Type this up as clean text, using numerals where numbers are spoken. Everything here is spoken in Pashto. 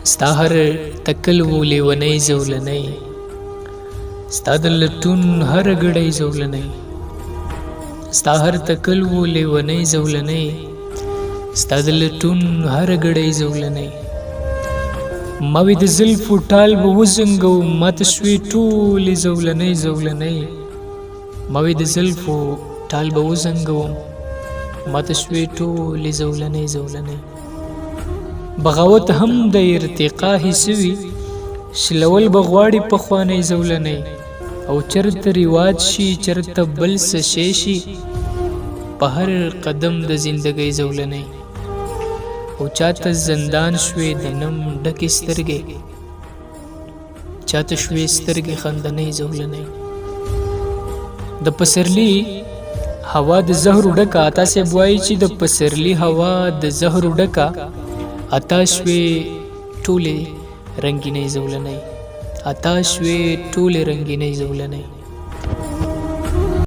ستا هر تکل و لیونی زولنی، ستا د لټون هر ګړی زولنی، ستا هر تکل و لیونی زولنی، ستا د لټون هر ګړی زولنی. ما وی د زلفو ټال به وزنګو ماته شوې ټولې زولنی زولنی، ما وی د زلفو ټال به وزنګو ماته شوې ټولې زولنی زولنی. بغاوت هم د ارتقا حسوي، شلول بغواړي پخوانی زولنی، او چرته رواج شي چرته بل څه شی شي، په هر قدم د زندګۍ زولنی. او چاته زندان شوې د نم ډکې سترګې، چاته شوې سترګې خندنۍ زولنی. د پسرلی هوا د زهرو ډکه، اتا صاحب وایي چې د پسرلی هوا د زهرو ډکه، اتا شوې ټولې رنګینۍ زولنی، اتا شوې ټولې رنګینۍ زولنی.